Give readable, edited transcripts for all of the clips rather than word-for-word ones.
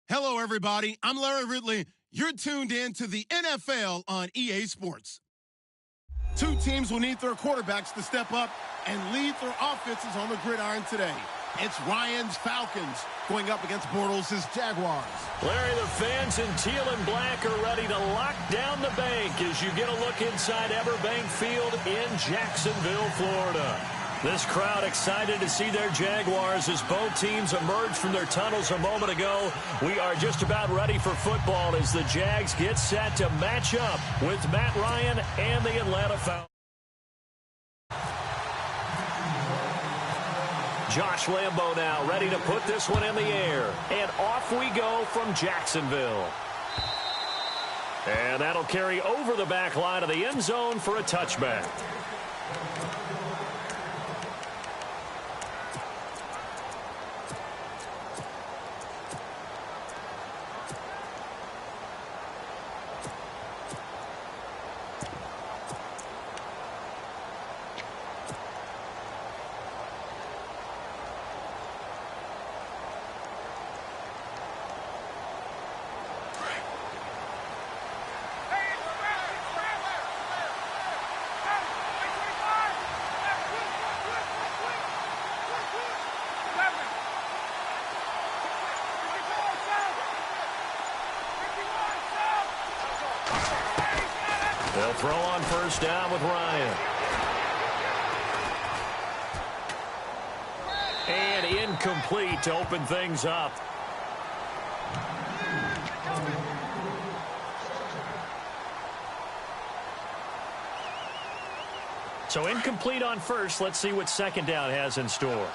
Hello, everybody. I'm Larry Ridley. You're tuned in to the NFL on EA Sports. Two teams will need their quarterbacks to step up and lead their offenses on the gridiron today. It's Ryan's Falcons going up against Bortles' Jaguars. Larry, the fans in teal and black are ready to lock down the bank as you get a look inside Everbank Field in Jacksonville, Florida. This crowd excited to see their Jaguars as both teams emerged from their tunnels a moment ago. We are just about ready for football as the Jags get set to match up with Matt Ryan and the Atlanta Falcons. Josh Lambo now ready to put this one in the air. And off we go from Jacksonville. And that'll carry over the back line of the end zone for a touchback. They'll throw on first down with Ryan. And incomplete to open things up. So incomplete on first. Let's see what second down has in store.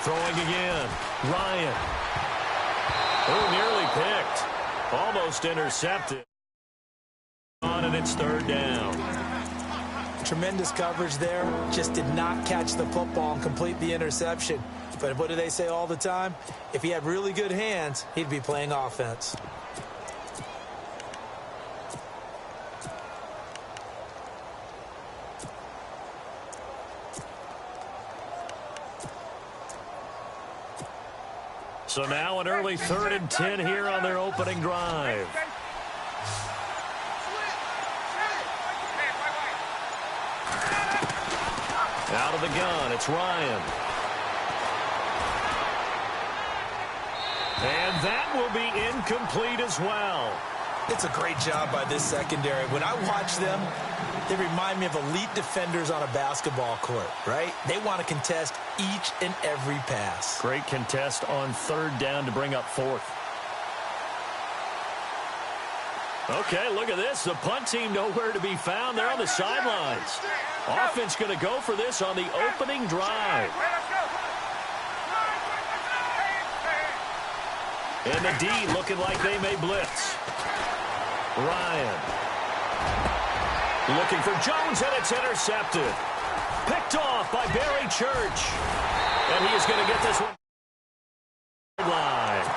Throwing again. Ryan. Oh, nearly picked. Almost intercepted. On and it's third down. Tremendous coverage there. Just did not catch the football and complete the interception. But what do they say all the time? If he had really good hands, he'd be playing offense. So now an early 3rd and 10 here on their opening drive. Out of the gun, it's Ryan. And that will be incomplete as well. It's a great job by this secondary. When I watch them, they remind me of elite defenders on a basketball court, right? They want to contest each and every pass. Great contest on third down to bring up fourth. Okay, look at this. The punt team nowhere to be found. They're on the sidelines. Offense going to go for this on the opening drive. And the D looking like they may blitz. Ryan. Looking for Jones, and it's intercepted. Picked off by Barry Church. And he is going to get this one. Line.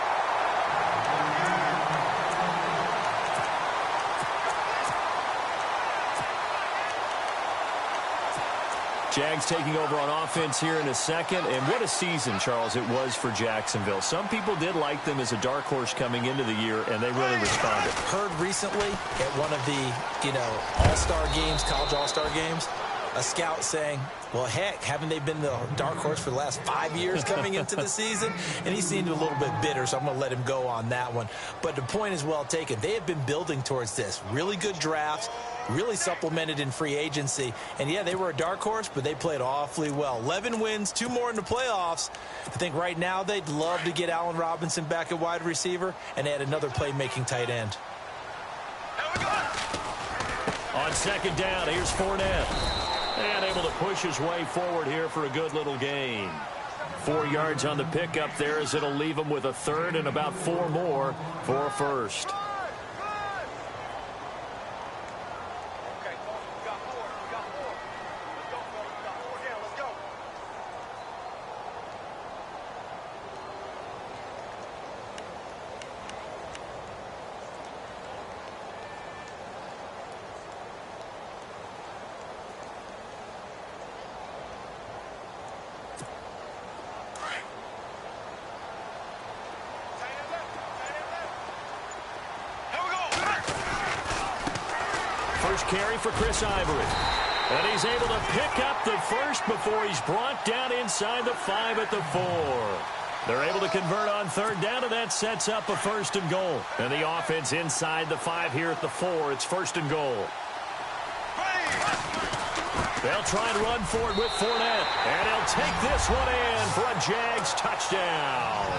Jags taking over on offense here in a second. And what a season, Charles, it was for Jacksonville. Some people did like them as a dark horse coming into the year, and they really responded. Heard recently at one of the, all-star games, college all-star games, a scout saying, well, heck, haven't they been the dark horse for the last 5 years coming into the season? And he seemed a little bit bitter, so I'm going to let him go on that one. But the point is well taken. They have been building towards this. Really good drafts, really supplemented in free agency. And, yeah, they were a dark horse, but they played awfully well. 11 wins, 2 more in the playoffs. I think right now they'd love to get Allen Robinson back at wide receiver and add another playmaking tight end. On second down, here's Fournette. And able to push his way forward here for a good little gain. 4 yards on the pickup there as it'll leave him with a third and about 4 more for a first. First carry for Chris Ivory. And he's able to pick up the first before he's brought down inside the 5 at the 4. They're able to convert on third down, and that sets up a 1st and goal. And the offense inside the 5 here at the 4. It's 1st and goal. They'll try and run for it with Fournette. And he'll take this one in for a Jags touchdown.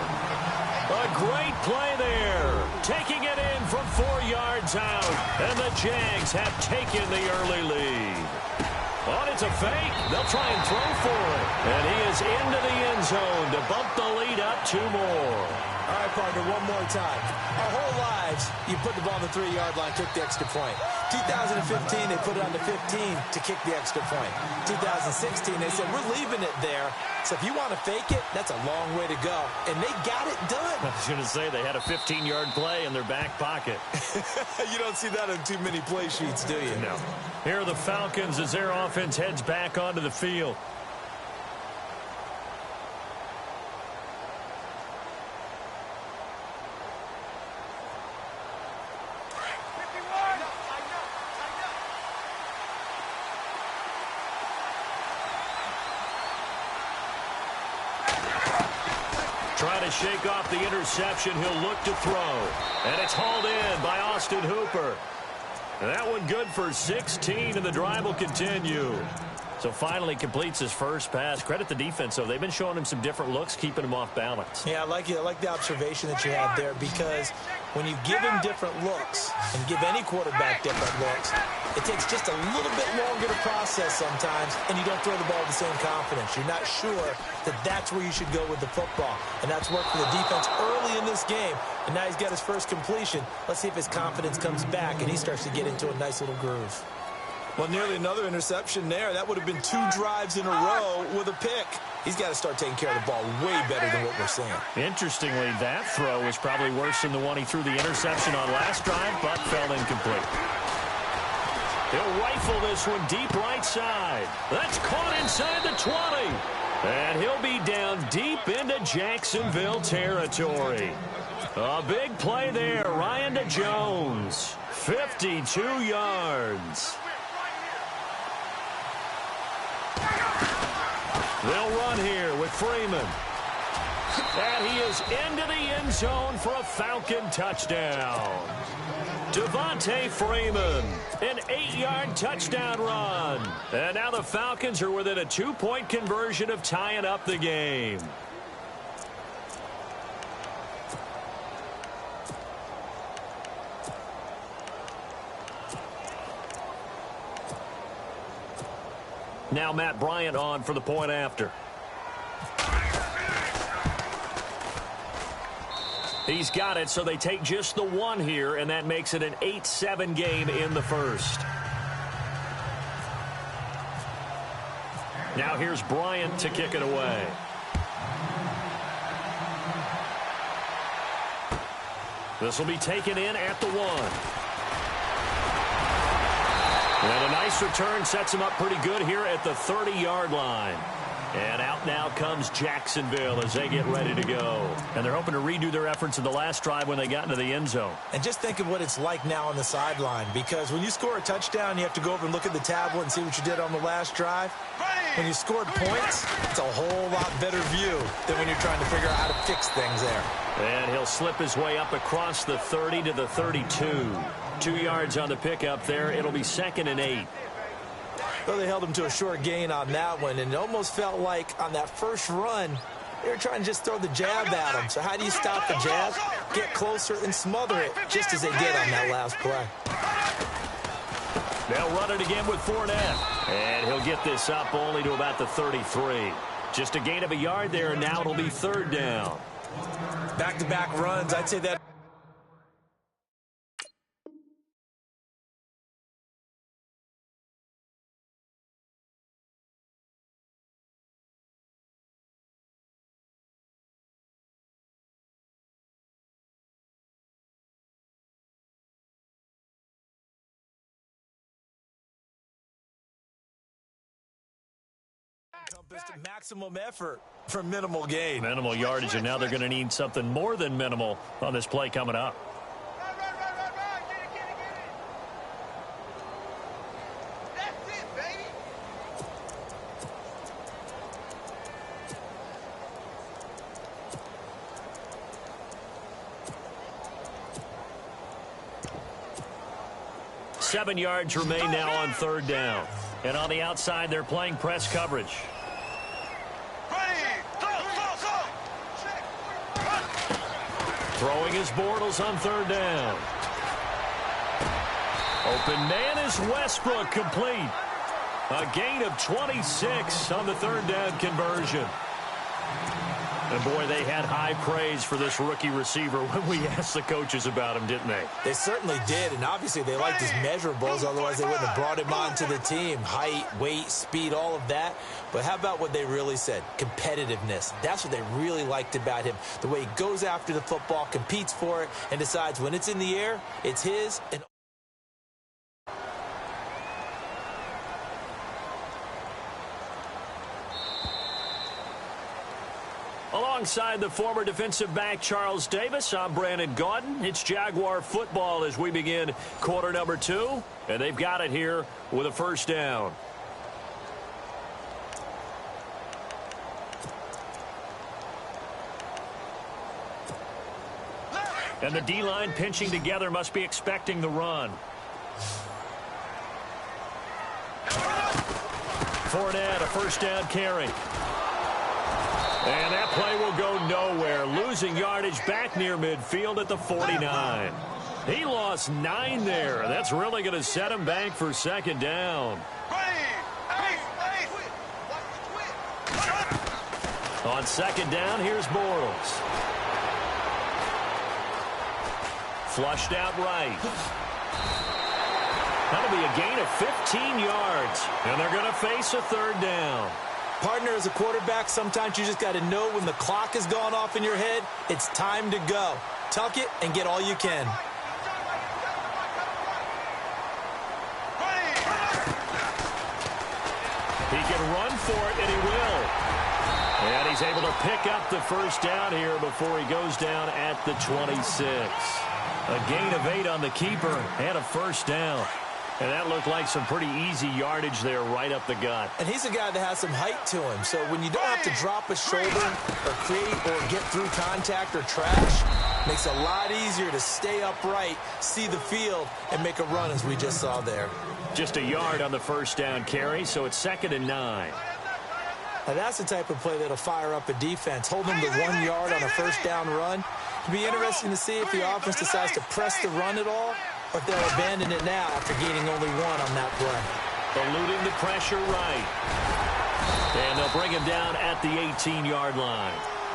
A great play there. Taking it in from 4 yards out. And the Jags have taken the early lead. Oh, it's a fake. They'll try and throw for it. And he is into the end zone to bump the lead up 2 more. All right, partner, one more time. Our whole lives, you put the ball on the 3-yard line, kick the extra point. 2015, they put it on the 15 to kick the extra point. 2016, they said, we're leaving it there. So if you want to fake it, that's a long way to go. And they got it done. I was going to say, they had a 15-yard play in their back pocket. You don't see that on too many play sheets, do you? No. Here are the Falcons as their offense heads back onto the field. Trying to shake off the interception. He'll look to throw. And it's hauled in by Austin Hooper. And that one good for 16, and the drive will continue. So finally completes his first pass. Credit the defense, though. They've been showing him some different looks, keeping him off balance. Yeah, I like it. I like the observation that you had there, because when you give him different looks and give any quarterback different looks, it takes just a little bit longer to process sometimes, and you don't throw the ball with the same confidence. You're not sure that that's where you should go with the football, and that's worked for the defense early in this game, and now he's got his first completion. Let's see if his confidence comes back and he starts to get into a nice little groove. Well, nearly another interception there. That would have been 2 drives in a row with a pick. He's got to start taking care of the ball way better than what we're seeing. Interestingly, that throw was probably worse than the one he threw the interception on last drive, but fell incomplete. He'll rifle this one deep right side. That's caught inside the 20. And he'll be down deep into Jacksonville territory. A big play there. Ryan to Jones. 52 yards. They'll run here with Freeman. And he is into the end zone for a Falcon touchdown. Devontae Freeman, an 8-yard touchdown run. And now the Falcons are within a 2-point conversion of tying up the game. Now Matt Bryant on for the point after. He's got it, so they take just the 1 here, and that makes it an 8-7 game in the first. Now here's Bryant to kick it away. This will be taken in at the 1. And a nice return sets him up pretty good here at the 30-yard line. And out now comes Jacksonville as they get ready to go. And they're hoping to redo their efforts in the last drive when they got into the end zone. And just think of what it's like now on the sideline, because when you score a touchdown, you have to go over and look at the tablet and see what you did on the last drive. When you scored points, it's a whole lot better view than when you're trying to figure out how to fix things there. And he'll slip his way up across the 30 to the 32. 2 yards on the pickup there. It'll be 2nd and 8. Well, they held him to a short gain on that one, and it almost felt like on that first run, they were trying to just throw the jab at him. So how do you stop the jab? Get closer and smother it, just as they did on that last play. They'll run it again with Fournette. And he'll get this up only to about the 33. Just a gain of a yard there, and now it'll be 3rd down. Back-to-back runs, I'd say that. Maximum effort for minimal gain. Minimal yardage, and now they're going to need something more than minimal on this play coming up. 7 yards remain now on 3rd down. And on the outside, they're playing press coverage. Throwing his Bortles on 3rd down. Open man is Westbrook, complete. A gain of 26 on the 3rd down conversion. And, boy, they had high praise for this rookie receiver when we asked the coaches about him, didn't they? They certainly did, and obviously they liked his measurables, otherwise they wouldn't have brought him onto the team. Height, weight, speed, all of that. But how about what they really said? Competitiveness. That's what they really liked about him. The way he goes after the football, competes for it, and decides when it's in the air, it's his. And alongside the former defensive back Charles Davis, I'm Brandon Gaudin. It's Jaguar football as we begin quarter number 2. And they've got it here with a 1st down. And the D-line pinching together must be expecting the run. Fournette, a 1st down carry. And that play will go nowhere. Losing yardage back near midfield at the 49. He lost 9 there. That's really going to set him back for 2nd down. On 2nd down, here's Bortles. Flushed out right. That'll be a gain of 15 yards. And they're going to face a 3rd down. partner, as a quarterback, sometimes you just got to know when the clock has gone off in your head, it's time to go. Tuck it and get all you can. He can run for it, and he will. And he's able to pick up the first down here before he goes down at the 26. A gain of 8 on the keeper and a first down. And that looked like some pretty easy yardage there right up the gut. And he's a guy that has some height to him. So when you don't have to drop a shoulder or create or get through contact or trash, makes it a lot easier to stay upright, see the field, and make a run as we just saw there. Just a yard on the first down carry, so it's 2nd and 9. Now that's the type of play that'll fire up a defense. Hold them to 1 yard on a first down run. It'll be interesting to see if the offense decides to press the run at all, or if they'll abandon it now after gaining only 1 on that play. Eluding the pressure right. And they'll bring him down at the 18-yard line.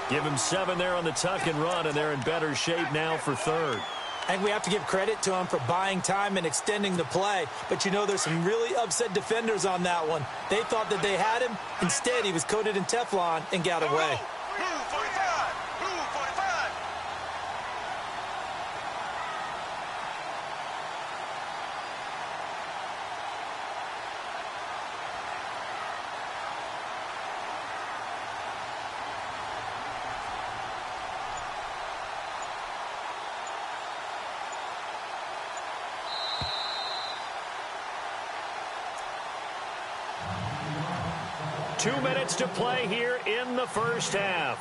Give him 7 there on the tuck and run, and they're in better shape now for third. I think we have to give credit to him for buying time and extending the play. But, you know, there's some really upset defenders on that one. They thought that they had him. Instead, he was coated in Teflon and got away. Two minutes to play here in the first half.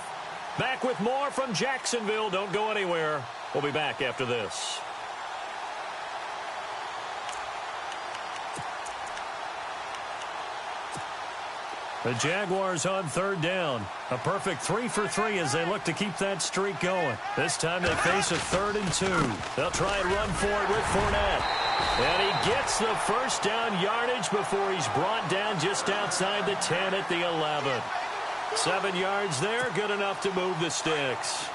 Back with more from Jacksonville. Don't go anywhere. We'll be back after this. The Jaguars on third down. A perfect 3 for 3 as they look to keep that streak going. This time they face a 3rd and 2. They'll try and run for it with Fournette. And he gets the first down yardage before he's brought down just outside the 10 at the 11. 7 yards there, good enough to move the sticks.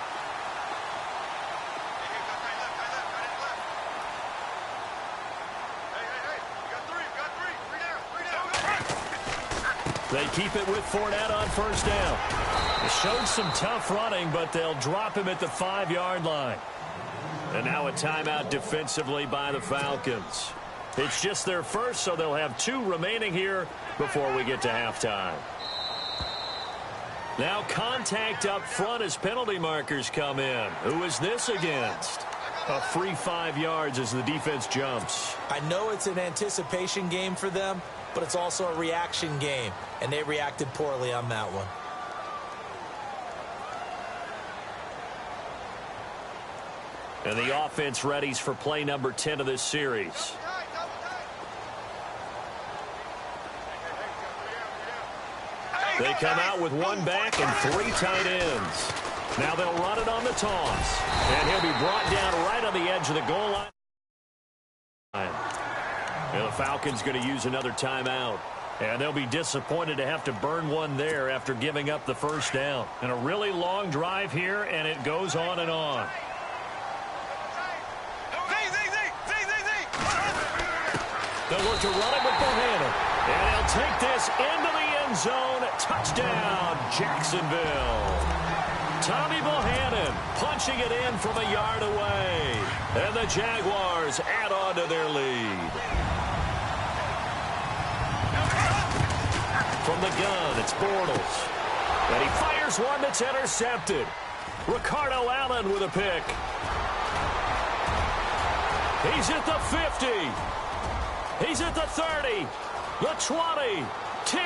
They keep it with Fournette on first down. They showed some tough running, but they'll drop him at the 5-yard line. And now a timeout defensively by the Falcons. It's just their first, so they'll have 2 remaining here before we get to halftime. Now contact up front as penalty markers come in. Who is this against? A free 5 yards as the defense jumps. I know it's an anticipation game for them, but it's also a reaction game, and they reacted poorly on that one. And the offense readies for play number 10 of this series. They come out with one back and 3 tight ends. Now they'll run it on the toss. And he'll be brought down right on the edge of the goal line. And the Falcons going to use another timeout. And they'll be disappointed to have to burn one there after giving up the first down. And a really long drive here, and it goes on and on. They'll look to run it with Bohannon. And he'll take this into the end zone. Touchdown, Jacksonville. Tommy Bohannon punching it in from a yard away. And the Jaguars add on to their lead. From the gun, it's Bortles. And he fires one that's intercepted. Ricardo Allen with a pick. He's at the 50. He's at the 30. The 20. 10.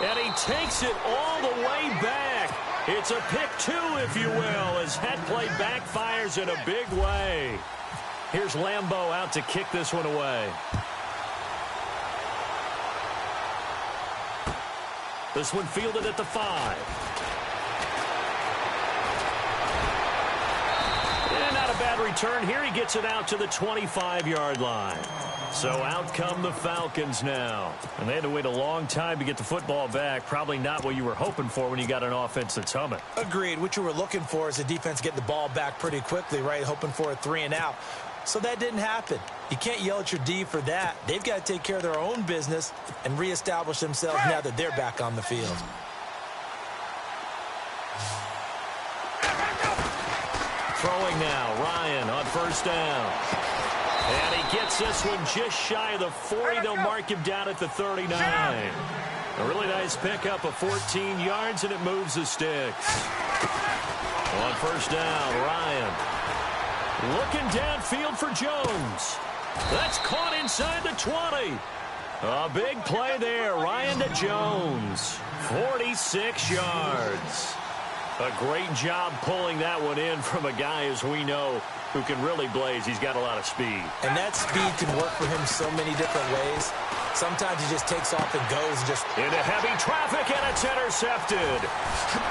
And he takes it all the way back. It's a pick 2, if you will, as that play backfires in a big way. Here's Lambeau out to kick this one away. This one fielded at the 5. And not a bad return here. He gets it out to the 25-yard line. So out come the Falcons now. And they had to wait a long time to get the football back. Probably not what you were hoping for when you got an offense that's humming. Agreed. What you were looking for is the defense getting the ball back pretty quickly, right? Hoping for a 3 and out. So that didn't happen. You can't yell at your D for that. They've got to take care of their own business and reestablish themselves now that they're back on the field. Throwing now, Ryan on first down. And he gets this one just shy of the 40. They'll mark him down at the 39. A really nice pickup of 14 yards, and it moves the sticks. On first down, Ryan. Looking downfield for Jones. That's caught inside the 20. A big play there. Ryan to Jones. 46 yards. A great job pulling that one in from a guy, as we know, who can really blaze. He's got a lot of speed. And that speed can work for him so many different ways. Sometimes he just takes off and goes. Into heavy traffic, and it's intercepted.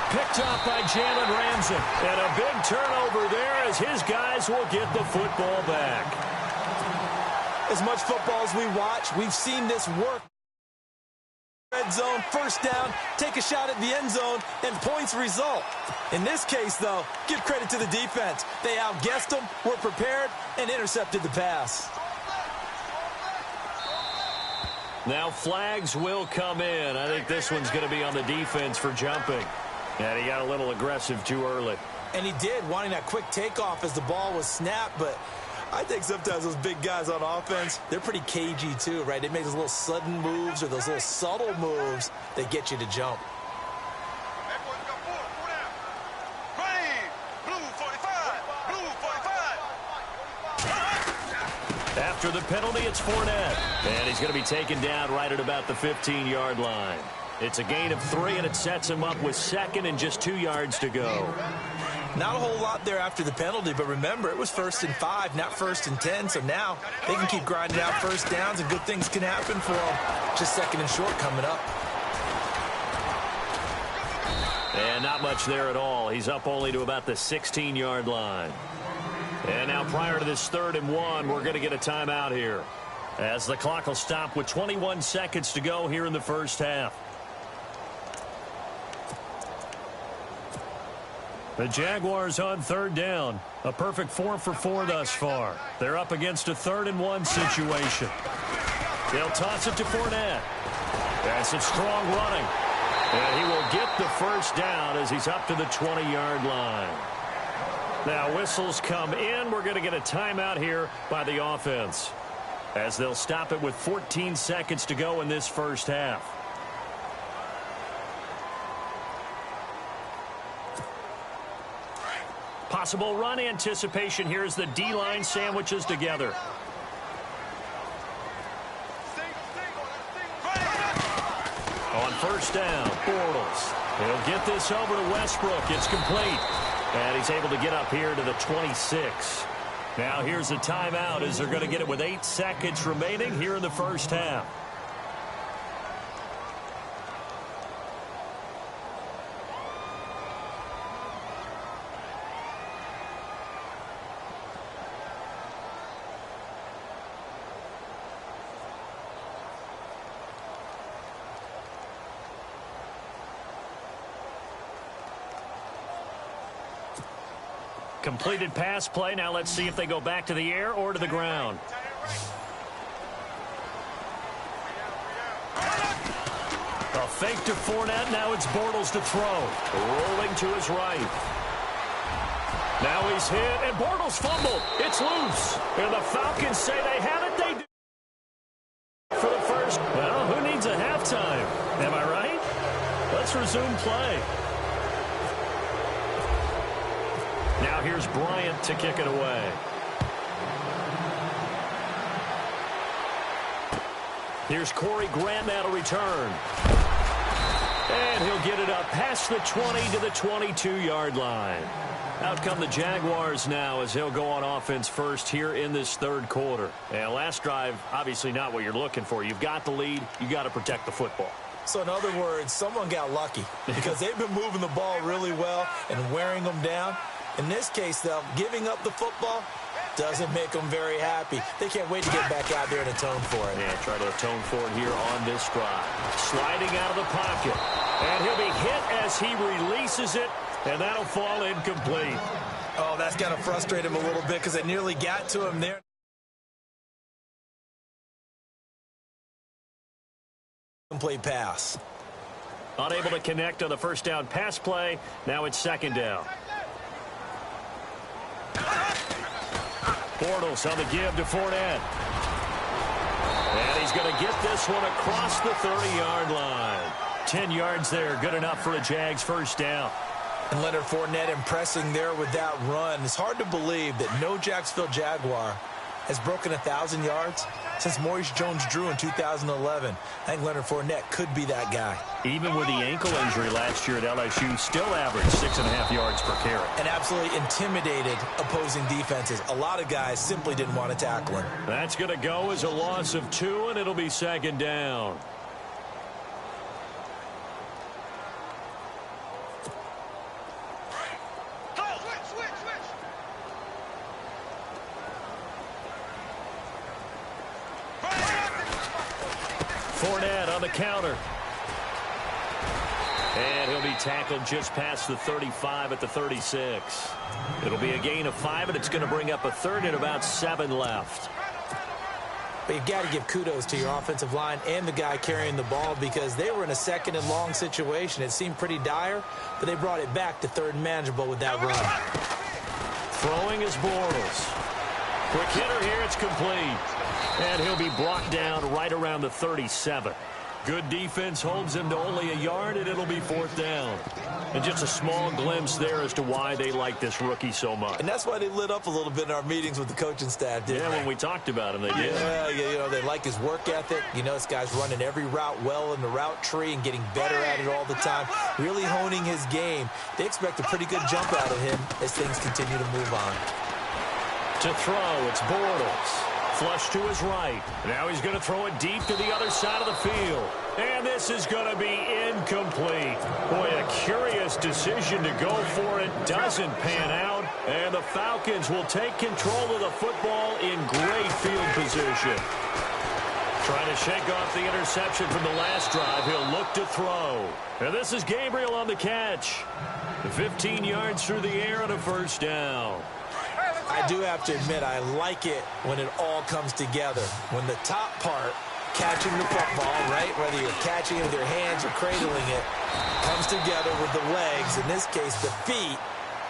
Picked up by Jalen Ramsey. And a big turnover there as his guys will get the football back. As much football as we watch, we've seen this work. Red zone, first down, take a shot at the end zone, and points result. In this case, though, give credit to the defense. They outguessed them, were prepared, and intercepted the pass. Now flags will come in. I think this one's going to be on the defense for jumping. And he got a little aggressive too early. And he did, wanting that quick takeoff as the ball was snapped, but I think sometimes those big guys on offense, they're pretty cagey too, right? They make those little sudden moves or those little subtle moves that get you to jump. After the penalty, it's Fournette. And he's going to be taken down right at about the 15-yard line. It's a gain of 3, and it sets him up with second and just 2 yards to go. Not a whole lot there after the penalty, but remember, it was 1st and 5, not 1st and 10, so now they can keep grinding out first downs, and good things can happen for them. Just 2nd and short coming up. And not much there at all. He's up only to about the 16-yard line. And now prior to this 3rd and 1, we're going to get a timeout here, as the clock will stop with 21 seconds to go here in the first half. The Jaguars on 3rd down. A perfect 4 for 4 thus far. They're up against a 3rd and 1 situation. They'll toss it to Fournette. That's some strong running. And he will get the first down as he's up to the 20-yard line. Now whistles come in. We're going to get a timeout here by the offense, as they'll stop it with 14 seconds to go in this first half. Possible run anticipation here as the D-line sandwiches together. On first down, Bortles. He'll get this over to Westbrook. It's complete. And he's able to get up here to the 26. Now here's a timeout as they're going to get it with 8 seconds remaining here in the first half. Completed pass play. Now let's see if they go back to the air or to the ground. A fake to Fournette. Now it's Bortles to throw. Rolling to his right. Now he's hit, and Bortles fumbled. It's loose. And the Falcons say they have it. They do. For the first. Well, who needs a halftime? Am I right? Let's resume play. Now here's Bryant to kick it away. Here's Corey Grant now to return. And he'll get it up past the 20 to the 22-yard line. Out come the Jaguars now as he'll go on offense first here in this third quarter. And last drive, obviously not what you're looking for. You've got the lead. You got to protect the football. So in other words, someone got lucky because they've been moving the ball really well and wearing them down. In this case, though, giving up the football doesn't make them very happy. They can't wait to get back out there and atone for it. Yeah, try to atone for it here on this drive. Sliding out of the pocket. And he'll be hit as he releases it, and that'll fall incomplete. Oh, that's got to frustrate him a little bit because it nearly got to him there. Complete pass. Unable to connect on the first down pass play. Now it's second down. Bortles on the give to Fournette. And he's going to get this one across the 30-yard line. 10 yards there, good enough for a Jags first down. And Leonard Fournette impressing there with that run. It's hard to believe that no Jacksonville Jaguar has broken 1,000 yards since Maurice Jones-Drew in 2011. I think Leonard Fournette could be that guy. Even with the ankle injury last year at LSU, still averaged 6.5 yards per carry. And absolutely intimidated opposing defenses. A lot of guys simply didn't want to tackle him. That's going to go as a loss of 2, and it'll be second down. Fournette on the counter. And he'll be tackled just past the 35 at the 36. It'll be a gain of 5, and it's going to bring up a third and about 7 left. But you've got to give kudos to your offensive line and the guy carrying the ball because they were in a second and long situation. It seemed pretty dire, but they brought it back to third and manageable with that run. Throwing is Bortles. Quick hitter here, it's complete. And he'll be brought down right around the 37. Good defense holds him to only a yard, and it'll be fourth down. And just a small glimpse there as to why they like this rookie so much. And that's why they lit up a little bit in our meetings with the coaching staff, didn't they? When we talked about him, they did. Yeah, you know, they like his work ethic. You know, this guy's running every route well in the route tree and getting better at it all the time, really honing his game. They expect a pretty good jump out of him as things continue to move on. To throw, it's Bortles. Flush to his right. Now he's going to throw it deep to the other side of the field. And this is going to be incomplete. Boy, a curious decision to go for it. Doesn't pan out. And the Falcons will take control of the football in great field position. Trying to shake off the interception from the last drive. He'll look to throw. And this is Gabriel on the catch. 15 yards through the air and a first down. I do have to admit, I like it when it all comes together. When the top part, catching the football, right, whether you're catching it with your hands or cradling it, comes together with the legs, in this case the feet,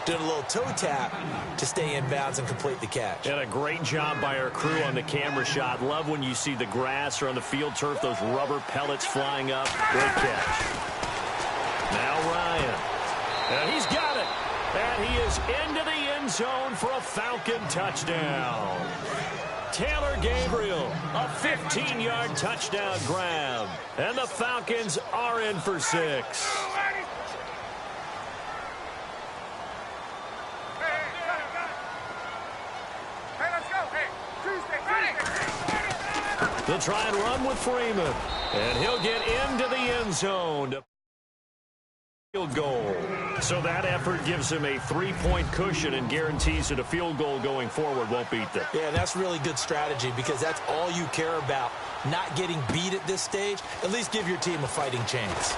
doing a little toe tap to stay in bounds and complete the catch. And a great job by our crew on the camera shot. Love when you see the grass or on the field turf, those rubber pellets flying up. Great catch. Now Ryan. And he's got it. And he is into the end zone for a Falcon touchdown. Taylor Gabriel, a 15-yard touchdown grab. And the Falcons are in for 6. They'll try and run with Freeman. And he'll get into the end zone. Field goal. So that effort gives him a 3-point cushion and guarantees that a field goal going forward won't beat them. Yeah, that's really good strategy because that's all you care about. Not getting beat at this stage. At least give your team a fighting chance.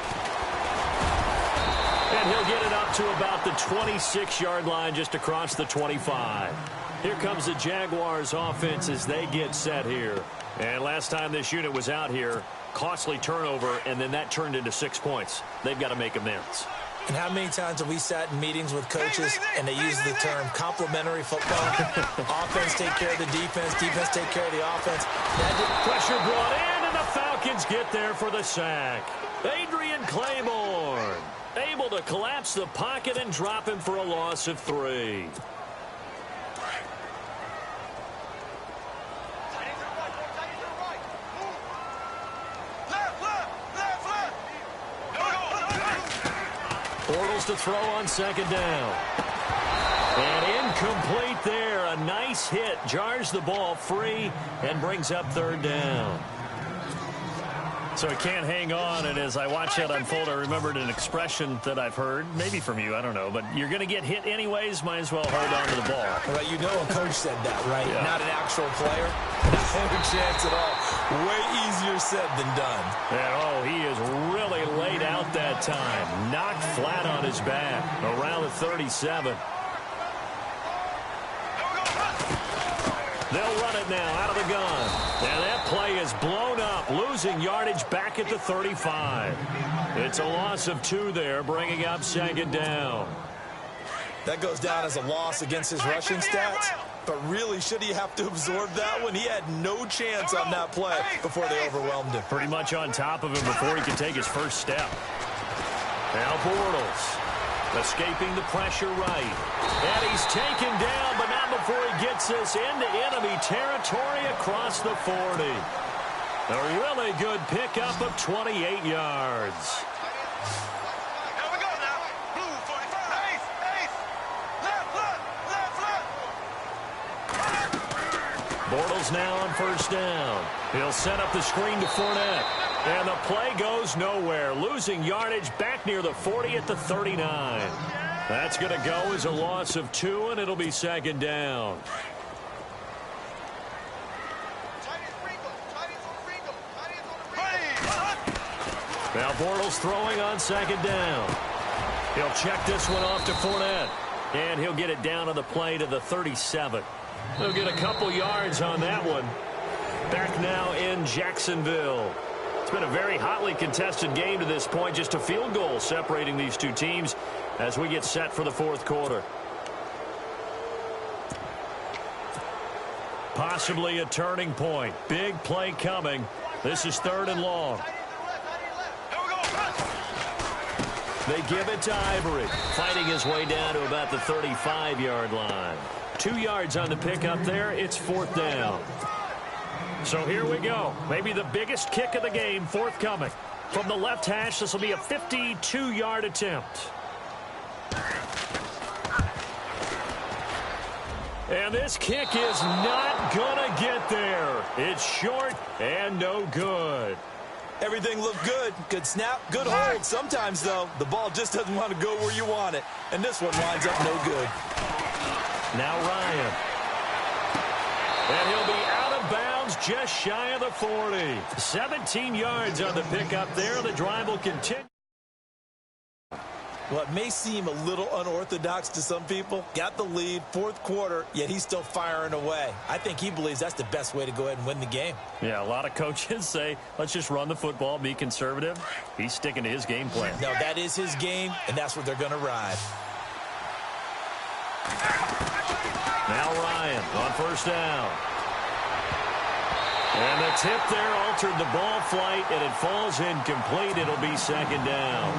And he'll get it up to about the 26-yard line, just across the 25. Here comes the Jaguars offense as they get set here. And last time this unit was out here, costly turnover, and then that turned into 6 points. They've got to make amends. And how many times have we sat in meetings with coaches and they use the term complementary football? Offense take care of the defense, defense take care of the offense. Pressure brought in, and the Falcons get there for the sack. Adrian Claiborne able to collapse the pocket and drop him for a loss of 3. Bortles to throw on second down. And incomplete there. A nice hit. Jars the ball free and brings up third down. So he can't hang on, and as I watch that unfold, I remembered an expression that I've heard, maybe from you, I don't know, but you're going to get hit anyways, might as well hold on to the ball. Right, you know a coach said that, right? Yeah. Not an actual player. Not a chance at all. Way easier said than done. And, he is really laid out that time. Knocked flat on his back around the 37. They'll run it now out of the gun. And that play is blown up, losing yardage back at the 35. It's a loss of 2 there, bringing up second down. That goes down as a loss against his rushing stats. But really, should he have to absorb that one? He had no chance on that play before they overwhelmed him. Pretty much on top of him before he could take his first step. Now Bortles escaping the pressure right. And he's taken down, but not before he gets this into enemy territory across the 40. A really good pickup of 28 yards. Bortles now on first down. He'll set up the screen to Fournette. And the play goes nowhere. Losing yardage back near the 40 at the 39. That's going to go as a loss of 2, and it'll be second down. Now Bortles throwing on second down. He'll check this one off to Fournette. And he'll get it down on the play to the 37. He'll get a couple yards on that one. Back now in Jacksonville. It's been a very hotly contested game to this point. Just a field goal separating these two teams as we get set for the fourth quarter. Possibly a turning point. Big play coming. This is 3rd and long. They give it to Ivory, fighting his way down to about the 35-yard line. 2 yards on the pickup there. It's 4th down. So here we go. Maybe the biggest kick of the game forthcoming. From the left hash, this will be a 52-yard attempt. And this kick is not going to get there. It's short and no good. Everything looked good. Good snap, good hold. Sometimes, though, the ball just doesn't want to go where you want it. And this one winds up no good. Now Ryan. And he'll be out of bounds just shy of the 40. 17 yards on the pickup there. The drive will continue. Well, it may seem a little unorthodox to some people. Got the lead, 4th quarter, yet he's still firing away. I think he believes that's the best way to go ahead and win the game. Yeah, a lot of coaches say, let's just run the football, be conservative. He's sticking to his game plan. No, that is his game, and that's what they're going to ride. Now Ryan on first down. And the tip there altered the ball flight, and it falls incomplete. It'll be second down.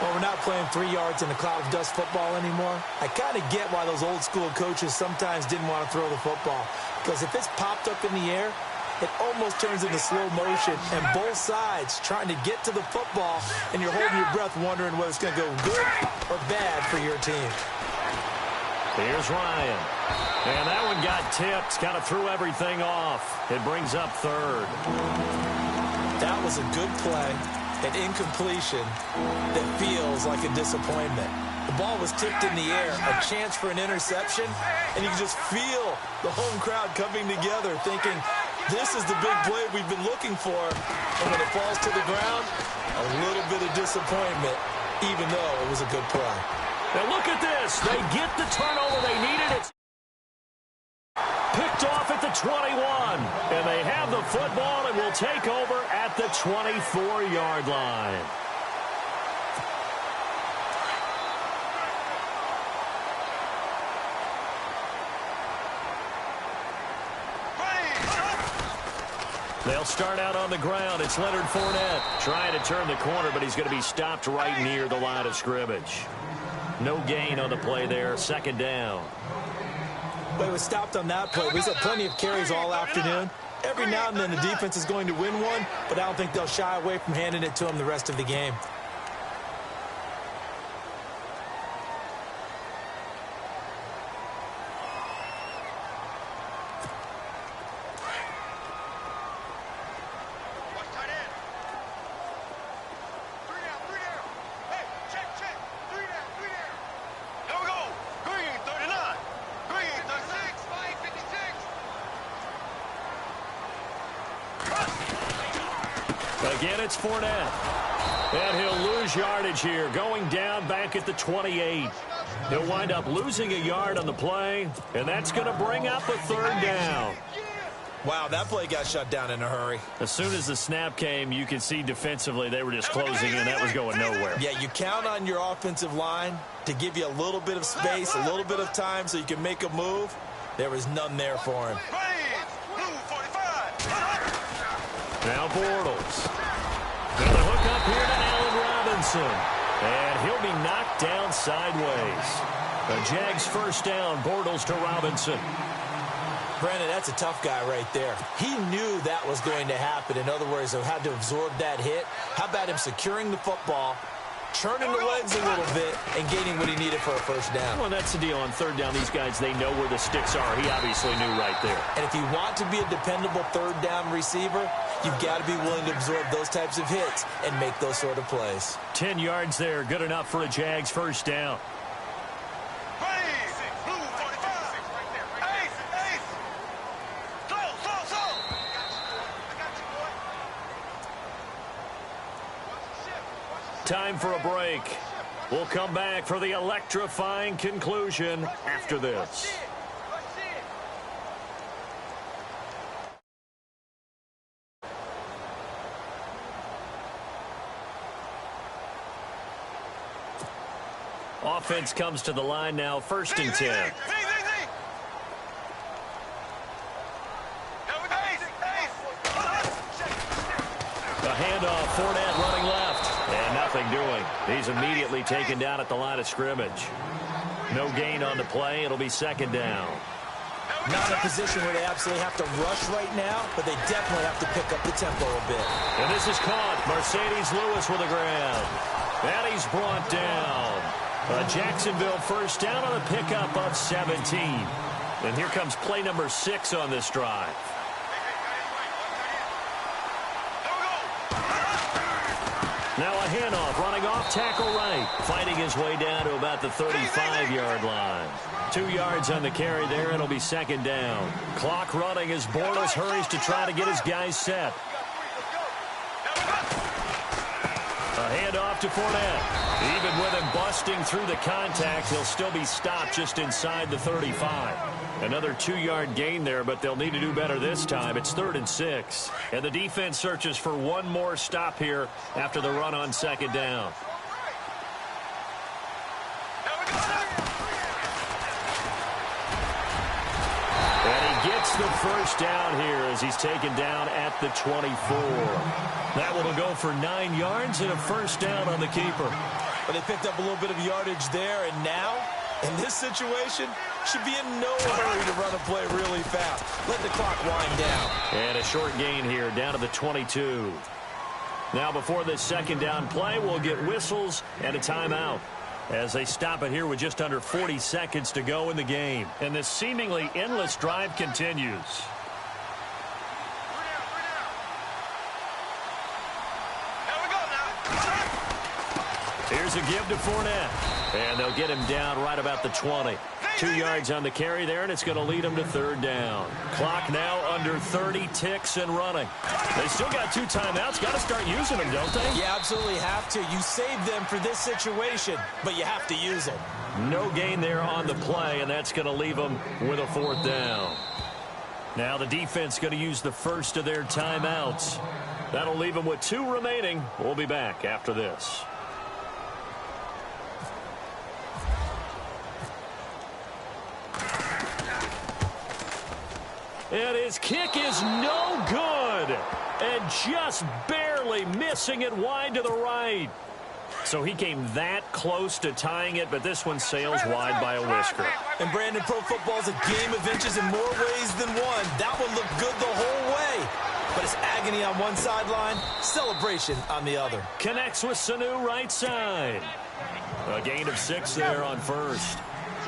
Well, we're not playing 3 yards in a cloud of dust football anymore. I kind of get why those old school coaches sometimes didn't want to throw the football. Because if it's popped up in the air, it almost turns into slow motion. And both sides trying to get to the football, and you're holding your breath wondering whether it's going to go good or bad for your team. Here's Ryan. And that one got tipped. Kind of threw everything off. It brings up 3rd. That was a good play. An incompletion that feels like a disappointment. The ball was tipped in the air, a chance for an interception, and you can just feel the home crowd coming together thinking, this is the big play we've been looking for. And when it falls to the ground, a little bit of disappointment. even though it was a good play. And look at this. They get the turnover they needed. It's picked off at the 21. And they have the football and will take over at the 24-yard line. They'll start out on the ground. It's Leonard Fournette trying to turn the corner, but he's going to be stopped right near the line of scrimmage. No gain on the play there. Second down. But he was stopped on that play. We've had plenty of carries all afternoon. Every now and then the defense is going to win one, but I don't think they'll shy away from handing it to him the rest of the game. Again, it's Fournette. And he'll lose yardage here, going down back at the 28. He'll wind up losing a yard on the play, and that's going to bring up a third down. Wow, that play got shut down in a hurry. As soon as the snap came, you could see defensively they were just closing in. That was going nowhere. Yeah, you count on your offensive line to give you a little bit of space, a little bit of time so you can make a move. There was none there for him. Now Bortles. And the hook up here to Allen Robinson. And he'll be knocked down sideways. The Jags first down, Bortles to Robinson. Brandon, that's a tough guy right there. He knew that was going to happen. In other words, he had to absorb that hit. How about him securing the football, turning the legs a little bit, and gaining what he needed for a first down? Well, that's the deal. On third down, these guys, they know where the sticks are. He obviously knew right there. And if you want to be a dependable third down receiver, you've got to be willing to absorb those types of hits and make those sort of plays. 10 yards there. Good enough for a Jags first down. Time for a break. We'll come back for the electrifying conclusion after this. Offense comes to the line now, 1st and 10. The handoff, Fournette running left. And nothing doing. He's immediately taken down at the line of scrimmage. No gain on the play. It'll be second down. Not in a position where they absolutely have to rush right now, but they definitely have to pick up the tempo a bit. And this is caught. Mercedes Lewis with the ground. And he's brought down. A Jacksonville first down on a pickup of 17. And here comes play number 6 on this drive. Now a handoff, running off tackle right, fighting his way down to about the 35-yard line. 2 yards on the carry there. It'll be second down. Clock running as Bortles hurries to try to get his guys set. A handoff to Fournette. Even with him busting through the contact, he'll still be stopped just inside the 35. Another 2-yard gain there, but they'll need to do better this time. It's 3rd and 6. And the defense searches for one more stop here after the run on second down. And he gets the first down here as he's taken down at the 24. That one will go for 9 yards and a first down on the keeper. But they picked up a little bit of yardage there, and now, in this situation, should be in no hurry to run a play really fast. Let the clock wind down. And a short gain here, down to the 22. Now, before this second down play, we'll get whistles and a timeout as they stop it here with just under 40 seconds to go in the game. And this seemingly endless drive continues. Here's a give to Fournette. And they'll get him down right about the 20. 2 yards on the carry there, and it's going to lead them to third down. Clock now under 30 ticks and running. They still got 2 timeouts. Got to start using them, don't they? You absolutely have to. You save them for this situation, but you have to use them. No gain there on the play, and that's going to leave them with a 4th down. Now the defense going to use the first of their timeouts. That'll leave them with 2 remaining. We'll be back after this. And his kick is no good. And just barely missing it wide to the right. So he came that close to tying it, but this one sails wide by a whisker. And Brandon, pro football is a game of inches in more ways than one. That one looked good the whole way. But it's agony on one sideline, celebration on the other. Connects with Sanu right side. A gain of 6 there on first.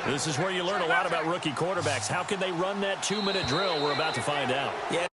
This is where you learn a lot about rookie quarterbacks. How can they run that 2-minute drill? We're about to find out. Yeah.